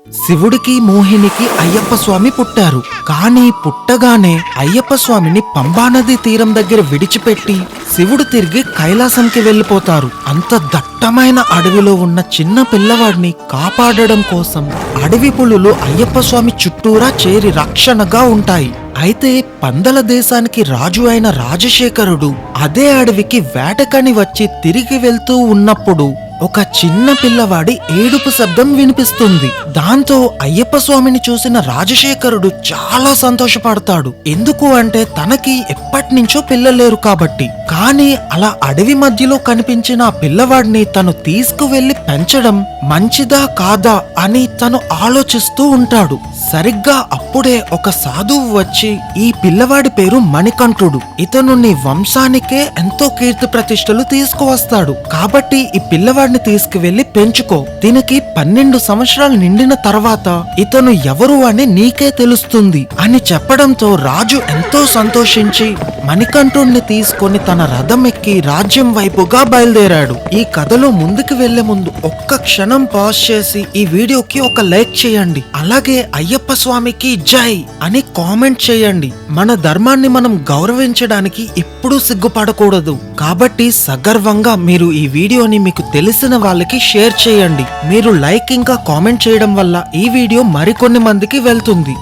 శివుడికి మోహినికి అయ్యప్ప స్వామి పుట్టారు. కానీ పుట్టగానే అయ్యప్ప స్వామిని పంబానది తీరం దగ్గర విడిచిపెట్టి శివుడు తిరిగి కైలాసంకి వెళ్లిపోతారు. అంత దట్టమైన అడవిలో ఉన్న చిన్న పిల్లవాడిని కాపాడడం కోసం అడవి పులులు అయ్యప్ప స్వామి చుట్టూరా చేరి రక్షణగా ఉంటాయి. అయితే పందల దేశానికి రాజు అయిన రాజశేఖరుడు అదే అడవికి వేటకని వచ్చి తిరిగి వెళ్తూ ఉన్నప్పుడు ఒక చిన్న పిల్లవాడి ఏడుపు శబ్దం వినిపిస్తుంది. దాంతో అయ్యప్ప స్వామిని చూసిన రాజశేఖరుడు చాలా సంతోషపడతాడు. ఎందుకు అంటే తనకి ఎప్పటినుంచో పిల్లలేరు కాబట్టి. కానీ అలా అడవి మధ్యలో కనిపించిన ఆ పిల్లవాడిని తను తీసుకువెళ్లి పెంచడం మంచిదా కాదా అని తను ఆలోచిస్తూ ఉంటాడు. సరిగ్గా అప్పుడే ఒక సాధువు వచ్చి, ఈ పిల్లవాడి పేరు మణికంఠుడు, ఇతను నీ వంశానికే ఎంతో కీర్తి ప్రతిష్టలు తీసుకువస్తాడు, కాబట్టి ఈ పిల్లవాడిని తీసుకువెళ్లి పెంచుకో. దీనికి 12 సంవత్సరాలు నిండిన తర్వాత ఇతను ఎవరు అని నీకే తెలుస్తుంది అని చెప్పడంతో రాజు ఎంతో సంతోషించి మణికంఠుడిని తీసుకొని తన రథం ఎక్కి రాజ్యం వైపుగా బయలుదేరాడు. ఈ కథలో ముందుకు వెళ్లే ముందు ఒక్క క్షణం పాజ్ చేసి ఈ వీడియోకి ఒక లైక్ చేయండి. అలాగే అయ్యప్ప స్వామికి జై అని కామెంట్ చేయండి. మన ధర్మాన్ని మనం గౌరవించడానికి ఎప్పుడూ సిగ్గుపడకూడదు. కాబట్టి సగర్వంగా మీరు ఈ వీడియోని మీకు తెలిసిన వాళ్ళకి షేర్ చేయండి. మీరు లైక్ ఇంకా కామెంట్ చేయడం వల్ల ఈ వీడియో మరికొన్ని మందికి వెళ్తుంది.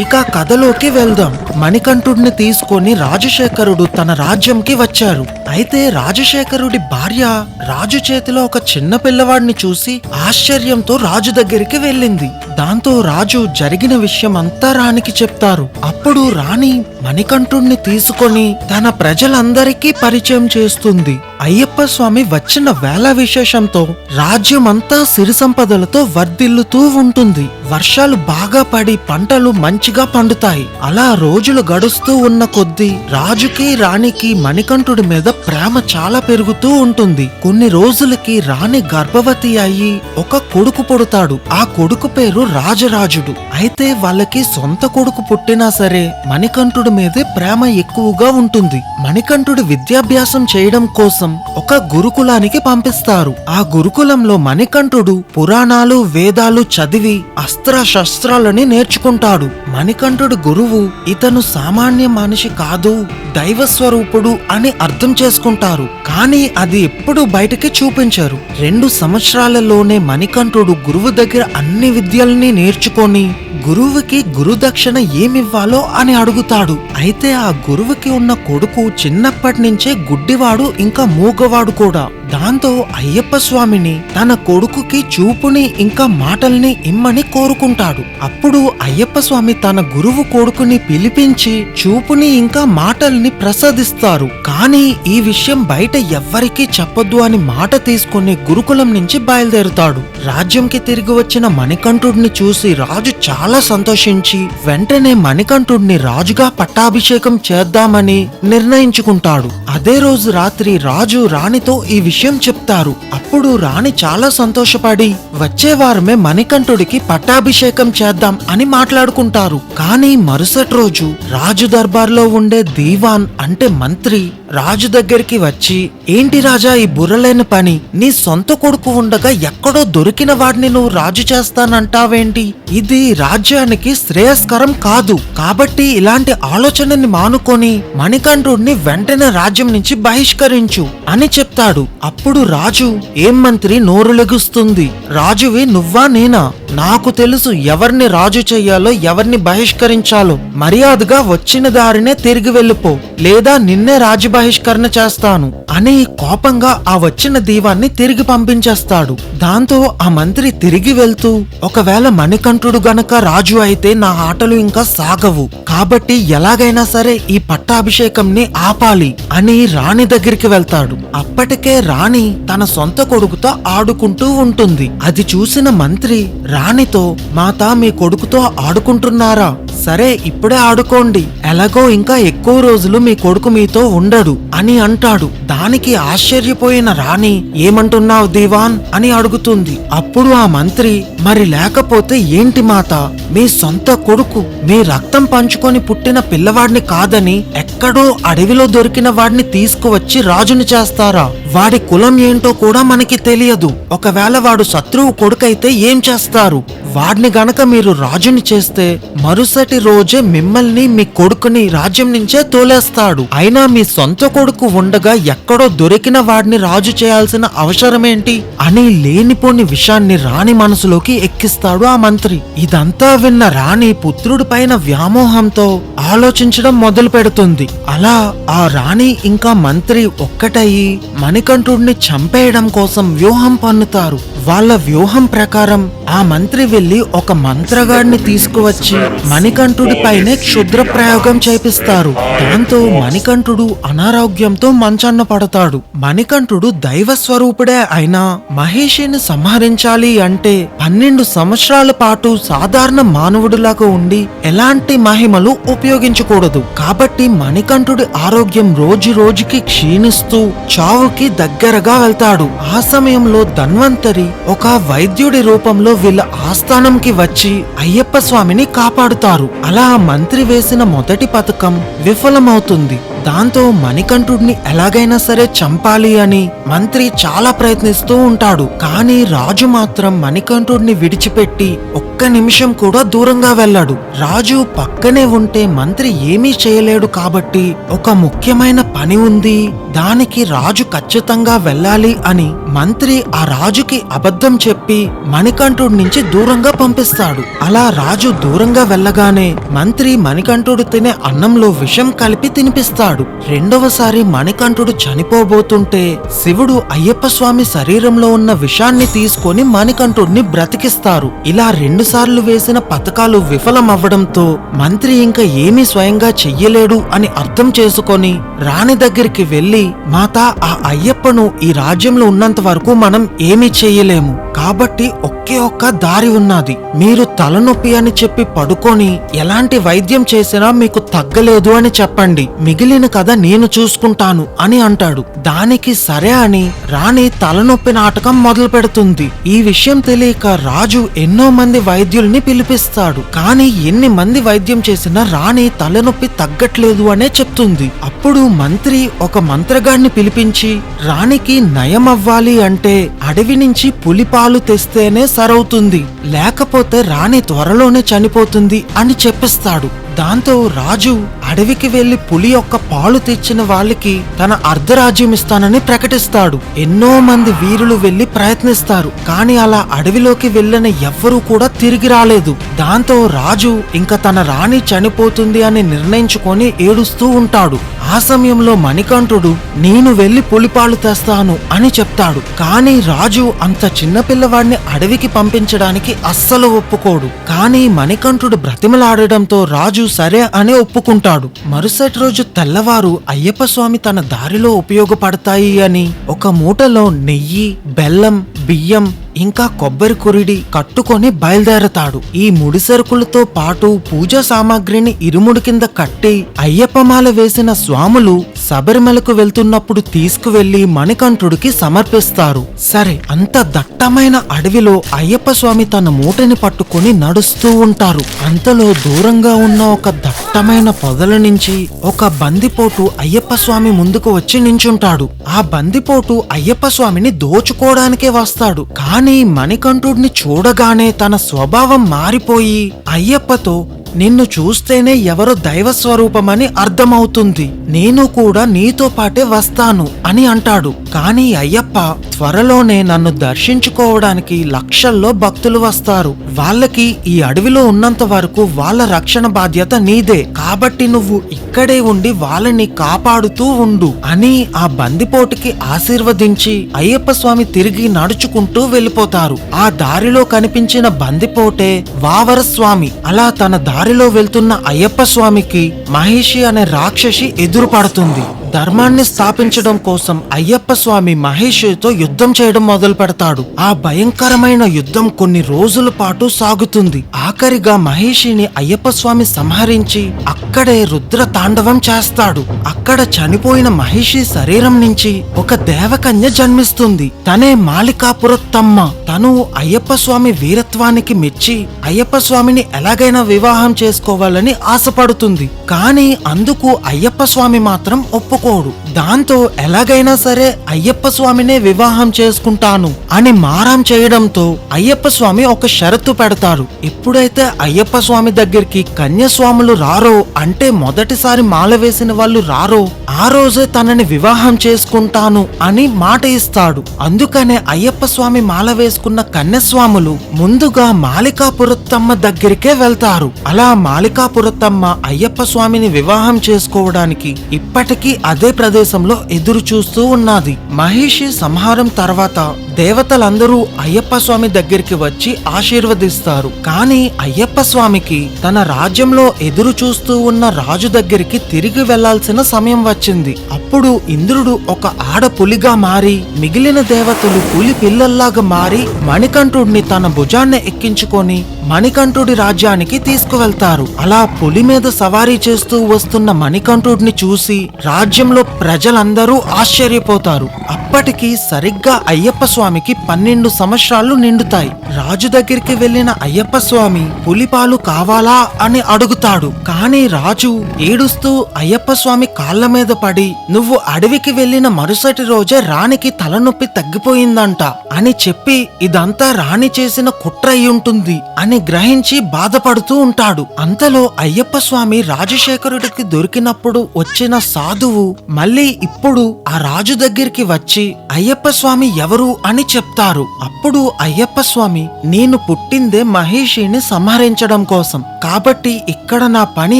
ఇక కథలోకి వెళ్దాం. మణికంఠుడిని తీసుకొని రాజశేఖరుడు తన రాజ్యంకి వచ్చారు. అయితే రాజశేఖరుడి భార్య రాజు చేతిలో ఒక చిన్న పిల్లవాడిని చూసి ఆశ్చర్యంతో రాజు దగ్గరికి వెళ్ళింది. దాంతో రాజు జరిగిన విషయం అంతా రాణికి చెప్తారు. అప్పుడు రాణి మణికంఠుడిని తీసుకొని తన ప్రజలందరికీ పరిచయం చేస్తుంది. అయ్యప్ప స్వామి వచ్చిన వేళ విశేషంతో రాజ్యం అంతా సిరి సంపదలతో వర్ధిల్లుతూ ఉంటుంది. వర్షాలు బాగా పడి పంటలు మంచిగా పండుతాయి. అలా రోజులు గడుస్తూ ఉన్న కొద్దీ రాజుకి రాణికి మణికంఠుడి మీద ప్రేమ చాలా పెరుగుతూ ఉంటుంది. కొన్ని రోజులకి రాణి గర్భవతి అయ్యి ఒక కొడుకు పుడతాడు. ఆ కొడుకు పేరు రాజరాజుడు. అయితే వాళ్ళకి సొంత కొడుకు పుట్టినా సరే మణికంఠుడి మీదే ప్రేమ ఎక్కువగా ఉంటుంది. మణికంఠుడి విద్యాభ్యాసం చేయడం కోసం ఒక గురుకులానికి పంపిస్తారు. ఆ గురుకులంలో మణికంఠుడు పురాణాలు వేదాలు చదివి అస్త్ర శస్త్రాలని నేర్చుకుంటాడు. మణికంఠుడు గురువు ఇతను సామాన్య మనిషి కాదు, దైవ స్వరూపుడు అని అర్థం చేసుకుంటారు. కానీ అది ఎప్పుడు బయటకి చూపించారు. 2 సంవత్సరాలలోనే మణికంఠుడు గురువు దగ్గర అన్ని విద్యల్ని నేర్చుకొని గురువుకి గురుదక్షిణ ఏమివ్వాలో అని అడుగుతాడు. అయితే ఆ గురువుకి ఉన్న కొడుకు చిన్నప్పటి నుంచే గుడ్డివాడు ఇంకా మూగవాడు కూడా. దాంతో అయ్యప్ప స్వామిని తన కొడుకుకి చూపుని ఇంకా మాటల్ని ఇమ్మని కోరుకుంటాడు. అప్పుడు అయ్యప్ప స్వామి తన గురువు కొడుకుని పిలిపించి చూపుని ఇంకా మాటల్ని ప్రసాదిస్తారు. కానీ ఈ విషయం బయట ఎవ్వరికీ చెప్పొద్దు అని మాట తీసుకుని గురుకులం నుంచి బయలుదేరుతాడు. రాజ్యంకి తిరిగి వచ్చిన మణికంఠుడిని చూసి రాజు చాలా సంతోషించి వెంటనే మణికంఠుడిని రాజుగా పట్టాభిషేకం చేద్దామని నిర్ణయించుకుంటాడు. అదే రోజు రాత్రి రాజు రాణితో ఈ విషయం చెప్తారు. అప్పుడు రాణి చాలా సంతోషపడి వచ్చే వారమే మణికంఠుడికి పట్టాభిషేకం చేద్దాం అని మాట్లాడుకుంటారు. కానీ మరుసటి రోజు రాజు దర్బార్లో ఉండే దీవాన్ అంటే మంత్రి రాజు దగ్గరికి వచ్చి, ఏంటి రాజా ఈ బుర్రలేని పని, నీ సొంత కొడుకు ఉండగా ఎక్కడో దొరికిన వాడిని నువ్వు రాజు చేస్తానంటావేంటి? ఇది రాజ్యానికి శ్రేయస్కరం కాదు. కాబట్టి ఇలాంటి ఆలోచనని మానుకొని మణికంఠుడిని వెంటనే రాజ్యం నుంచి బహిష్కరించు అని చెప్తాడు. అప్పుడు రాజు, ఏం మంత్రి నోరు లెగుస్తుంది, రాజువి నువ్వా నేనా? నాకు తెలుసు ఎవరిని రాజు చెయ్యాలో ఎవరిని బహిష్కరించాలో. మర్యాదగా వచ్చిన దారినే తిరిగి వెళ్ళిపో, లేదా నిన్నే రాజు బహిష్కరణ చేస్తాను అని కోపంగా ఆ వచ్చిన దీవాన్ని తిరిగి పంపించేస్తాడు. దాంతో ఆ మంత్రి తిరిగి వెళ్తూ, ఒకవేళ మణికంఠుడు గనక రాజు అయితే నా ఆటలు ఇంకా సాగవు, కాబట్టి ఎలాగైనా సరే ఈ పట్టాభిషేకంని ఆపాలి అని రాణి దగ్గరికి వెళ్తాడు. అప్పటికే రాణి తన సొంత కొడుకుతో ఆడుకుంటూ ఉంటుంది. అది చూసిన మంత్రి రాణితో, మాత మీ కొడుకుతో ఆడుకుంటున్నారా? సరే ఇప్పుడే ఆడుకోండి, ఎలాగో ఇంకా ఎక్కువ రోజులు మీ కొడుకు మీతో ఉండడు అని అంటాడు. దానికి ఆశ్చర్యపోయిన రాణి, ఏమంటున్నావు దీవాన్ అని అడుగుతుంది. అప్పుడు ఆ మంత్రి, మరి లేకపోతే ఏంటి మాత, మీ సొంత కొడుకు మీ రక్తం పంచుకొని పుట్టిన పిల్లవాడిని కాదని ఎక్కడో అడవిలో దొరికిన వాడిని తీసుకువచ్చి రాజుని చేస్తారా? వాడి కులం ఏంటో కూడా మనకి తెలియదు. ఒకవేళ వాడు శత్రువు కొడుకైతే ఏం చేస్తారు? వాడిని గనక మీరు రాజుని చేస్తే మరుసటి రోజే మిమ్మల్ని మీ కొడుకుని రాజ్యం నుంచే తోలేస్తాడు. అయినా మీ సొంత కొడుకు ఉండగా ఎక్కడో దొరికిన వాడిని రాజు చేయాల్సిన అవసరమేంటి అని లేనిపోని విషయాన్ని రాణి మనసులోకి ఎక్కిస్తాడు ఆ మంత్రి. ఇదంతా విన్న రాణి పుత్రుడి పైన వ్యామోహంతో ఆలోచించడం మొదలు పెడుతుంది. అలా ఆ రాణి ఇంకా మంత్రి ఒక్కటయ్యి మణికంఠుడిని చంపేయడం కోసం వ్యూహం పన్నుతారు. వాళ్ళ వ్యూహం ప్రకారం ఆ మంత్రి వెళ్లి ఒక మంత్రగాడిని తీసుకువచ్చి మణికంఠుడి పైనే క్షుద్ర ప్రయోగం చేపిస్తారు. దాంతో మణికంఠుడు అనారోగ్యంతో మంచాన్న పడతాడు. మణికంఠుడు దైవ స్వరూపుడే అయినా మహేషిని సంహరించాలి అంటే 12 సంవత్సరాల పాటు సాధారణ మానవుడిలాగా ఉండి ఎలాంటి మహిమలు ఉపయోగించకూడదు. కాబట్టి మణికంఠుడి ఆరోగ్యం రోజు రోజుకి క్షీణిస్తూ చావుకి దగ్గరగా వెళ్తాడు. ఆ సమయంలో ధన్వంతరి ఒక వైద్యుడి రూపంలో వీళ్ళ ఆస్థానంకి వచ్చి అయ్యప్ప స్వామిని కాపాడుతారు. అలా మంత్రి వేసిన మొదటి పథకం విఫలమవుతుంది. దాంతో మణికంఠుడిని ఎలాగైనా సరే చంపాలి అని మంత్రి చాలా ప్రయత్నిస్తూ ఉంటాడు. కానీ రాజు మాత్రం మణికంఠుడిని విడిచిపెట్టి ఒక్క నిమిషం కూడా దూరంగా వెళ్ళాడు. రాజు పక్కనే ఉంటే మంత్రి ఏమీ చేయలేడు కాబట్టి ఒక ముఖ్యమైన పని ఉంది, దానికి రాజు ఖచ్చితంగా వెళ్ళాలి అని మంత్రి ఆ రాజుకి అబద్ధం చెప్పి మణికంఠుడి నుంచి దూరంగా పంపిస్తాడు. అలా రాజు దూరంగా వెళ్ళగానే మంత్రి మణికంఠుడు తినే అన్నంలో విషం కలిపి తినిపిస్తాడు. రెండవసారి మణికంఠుడు చనిపోబోతుంటే శివుడు అయ్యప్ప స్వామి శరీరంలో ఉన్న విషాన్ని తీసుకొని మణికంఠుడిని బ్రతికిస్తారు. ఇలా 2 సార్లు వేసిన పథకాలు విఫలమవ్వడంతో మంత్రి ఇంకా ఏమీ స్వయంగా చెయ్యలేడు అని అర్థం చేసుకొని రాణి దగ్గరికి వెళ్లి, మాత, ఆ అయ్యప్పను ఈ రాజ్యంలో ఉన్నంత వరకు మనం ఏమీ చెయ్యలేము. కాబట్టి ఒకే ఒక్క దారి ఉన్నది. మీరు తలనొప్పి అని చెప్పి పడుకొని ఎలాంటి వైద్యం చేసినా మీకు తగ్గలేదు అని చెప్పండి. మిగిలిన కథ నేను చూసుకుంటాను అని అంటాడు. దానికి సరే అని రాణి తలనొప్పి నాటకం మొదలు పెడుతుంది. ఈ విషయం తెలియక రాజు ఎన్నో మంది వైద్యుల్ని పిలిపిస్తాడు. కానీ ఎన్ని మంది వైద్యం చేసినా రాణి తలనొప్పి తగ్గట్లేదు అనే చెప్తుంది. అప్పుడు మంత్రి ఒక మంత్రగాడిని పిలిపించి, రాణికి నయం అవ్వాలి అంటే అడవి నుంచి పులిపాలు తెస్తేనే సరవుతుంది, లేకపోతే రాణి త్వరలోనే చనిపోతుంది అని చెప్పిస్తాడు. దాంతో రాజు అడవికి వెళ్లి పులి యొక్క పాలు తెచ్చిన వాళ్ళకి తన అర్ధరాజ్యం ఇస్తానని ప్రకటిస్తాడు. ఎన్నో మంది వీరులు వెళ్లి ప్రయత్నిస్తారు. కానీ అలా అడవిలోకి వెళ్లిన ఎవ్వరూ కూడా తిరిగి రాలేదు. దాంతో రాజు ఇంకా తన రాణి చనిపోతుంది అని నిర్ణయించుకొని ఏడుస్తూ ఉంటాడు. ఆ సమయంలో మణికంఠుడు, నేను వెళ్లి పులిపాలు తెస్తాను అని చెప్తాడు. కానీ రాజు అంత చిన్నపిల్లవాడిని అడవికి పంపించడానికి అస్సలు ఒప్పుకోడు. కానీ మణికంఠుడు బ్రతిమలాడడంతో రాజు సరే అని ఒప్పుకుంటాడు. మరుసటి రోజు తెల్లవారు అయ్యప్ప స్వామి తన దారిలో ఉపయోగపడతాయి అని ఒక మూటలో నెయ్యి, బెల్లం, బియ్యం ఇంకా కొబ్బరి కురిడి కట్టుకొని బయలుదేరతాడు. ఈ ముడి సరుకులతో పాటు పూజా సామాగ్రిని ఇరుముడి కింద కట్టి అయ్యప్పమాల వేసిన స్వాములు శబరిమలకు వెళ్తున్నప్పుడు తీసుకువెళ్లి మణికంఠుడికి సమర్పిస్తారు. సరే, అంత దట్టమైన అడవిలో అయ్యప్ప స్వామి తన మూటని పట్టుకొని నడుస్తూ ఉంటారు. అంతలో దూరంగా ఉన్న ఒక దట్టమైన పొదల నుంచి ఒక బందిపోటు అయ్యప్ప స్వామి ముందుకు వచ్చి నించుంటాడు. ఆ బందిపోటు అయ్యప్ప స్వామిని దోచుకోవడానికే వస్తాడు. కానీ మణికంఠుడిని చూడగానే తన స్వభావం మారిపోయి అయ్యప్పతో, నిన్ను చూస్తేనే ఎవరో దైవ స్వరూపమని అర్థమవుతుంది, నేను కూడా నీతో పాటే వస్తాను అని అంటాడు. కానీ అయ్యప్ప, త్వరలోనే నన్ను దర్శించుకోవడానికి లక్షల్లో భక్తులు వస్తారు. వాళ్ళకి ఈ అడవిలో ఉన్నంత వరకు వాళ్ళ రక్షణ బాధ్యత నీదే, కాబట్టి నువ్వు ఇక్కడే ఉండి వాళ్ళని కాపాడుతూ ఉండు అని ఆ బందిపోటుకి ఆశీర్వదించి అయ్యప్ప స్వామి తిరిగి నడుచుకుంటూ వెళ్ళిపోతారు. ఆ దారిలో కనిపించిన బందిపోటే వావర స్వామి. అలా తన దారిలో వెళ్తున్న అయ్యప్ప స్వామికి మహిషి అనే రాక్షసి ఎదురుపడుతుంది. ధర్మాన్ని స్థాపించడం కోసం అయ్యప్ప స్వామి మహేషితో యుద్ధం చేయడం మొదలు పెడతాడు. ఆ భయంకరమైన యుద్ధం కొన్ని రోజుల పాటు సాగుతుంది. ఆఖరిగా మహేషిని అయ్యప్ప స్వామి సంహరించి అక్కడే రుద్ర తాండవం చేస్తాడు. అక్కడ చనిపోయిన మహేషి శరీరం నుంచి ఒక దేవకన్య జన్మిస్తుంది. తనే మాలికాపురత్తమ్మ. తను అయ్యప్ప స్వామి వీరత్వానికి మెచ్చి అయ్యప్ప స్వామిని ఎలాగైనా వివాహం చేసుకోవాలని ఆశపడుతుంది. కానీ అందుకు అయ్యప్ప స్వామి మాత్రం ఒప్పుకోడు. దాంతో ఎలాగైనా సరే అయ్యప్ప స్వామినే వివాహం చేసుకుంటాను అని మారం చేయడంతో అయ్యప్ప స్వామి ఒక షరతు పెడతారు. ఎప్పుడైతే అయ్యప్ప స్వామి దగ్గరికి కన్యస్వాములు రారో, అంటే మొదటిసారి మాల వేసిన వాళ్ళు రారో, ఆ రోజే తనని వివాహం చేసుకుంటాను అని మాట ఇస్తాడు. అందుకనే అయ్యప్ప స్వామి మాల వేసుకున్న కన్యస్వాములు ముందుగా మాలికాపురత్తమ్మ దగ్గరికే వెళ్తారు. అలా మాలికాపురత్తమ్మ అయ్యప్ప స్వామిని వివాహం చేసుకోవడానికి ఇప్పటికీ అదే ప్రదేశంలో ఎదురు చూస్తూ ఉన్నది. మహేషి సంహారం తర్వాత దేవతలందరూ అయ్యప్ప స్వామి దగ్గరికి వచ్చి ఆశీర్వదిస్తారు. కానీ అయ్యప్ప స్వామికి తన రాజ్యంలో ఎదురు చూస్తూ ఉన్న రాజు దగ్గరికి తిరిగి వెళ్లాల్సిన సమయం వచ్చింది. అప్పుడు ఇంద్రుడు ఒక ఆడపులిగా మారి మిగిలిన దేవతలు పులి పిల్లల్లాగా మారి మణికంఠుడిని తన భుజాన్ని ఎక్కించుకొని మణికంఠుడి రాజ్యానికి తీసుకువెళ్తారు. అలా పులి మీద సవారీ చేస్తూ వస్తున్న మణికంఠుడిని చూసి రాజ్యంలో ప్రజలందరూ ఆశ్చర్యపోతారు. అప్పటికి సరిగ్గా అయ్యప్ప స్వామికి 12 సంవత్సరాలు నిండుతాయి. రాజు దగ్గరికి వెళ్లిన అయ్యప్ప స్వామి పులిపాలు కావాలా అని అడుగుతాడు. కానీ రాజు ఏడుస్తూ అయ్యప్ప స్వామి కాళ్ల మీద పడి, నువ్వు అడవికి వెళ్లిన మరుసటి రోజే రాణికి తలనొప్పి తగ్గిపోయిందంట అని చెప్పి ఇదంతా రాణి చేసిన కుట్ర అయి ఉంటుంది అని గ్రహించి బాధపడుతూ ఉంటాడు. అంతలో అయ్యప్ప స్వామి రాజశేఖరుడికి దొరికినప్పుడు వచ్చిన సాధువు మళ్ళీ ఇప్పుడు ఆ రాజు దగ్గరికి వచ్చి అయ్యప్ప స్వామి ఎవరు అని చెప్తారు. అప్పుడు అయ్యప్ప స్వామి, నేను పుట్టిందే మహేషిని సంహరించడం కోసం, కాబట్టి ఇక్కడ నా పని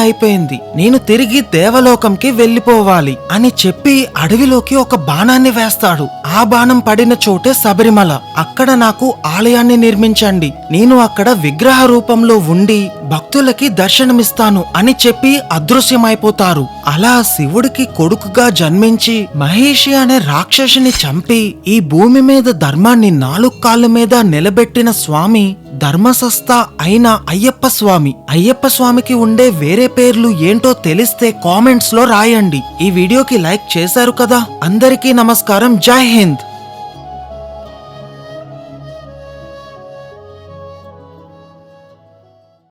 అయిపోయింది, నేను తిరిగి దేవలోకంకి వెళ్లిపోవాలి అని చెప్పి అడవిలోకి ఒక బాణాన్ని వేస్తాడు. ఆ బాణం పడిన చోటే శబరిమల. అక్కడ నాకు ఆలయాన్ని నిర్మించండి, నేను అక్కడ విగ్రహ రూపంలో ఉండి భక్తులకి దర్శనమిస్తాను అని చెప్పి అదృశ్యమైపోతారు. అలా శివుడికి కొడుకుగా జన్మించి మహేషి అనే రాక్షసుని చంపి ఈ భూమి మీద ధర్మాన్ని 4 కాళ్ళ మీద నిలబెట్టిన స్వామి ధర్మసస్థ అయిన అయ్యప్ప స్వామి. అయ్యప్ప స్వామికి ఉండే వేరే పేర్లు ఏంటో తెలిస్తే కామెంట్స్ లో రాయండి. ఈ వీడియోకి లైక్ చేశారు కదా. అందరికీ నమస్కారం. జై హింద్.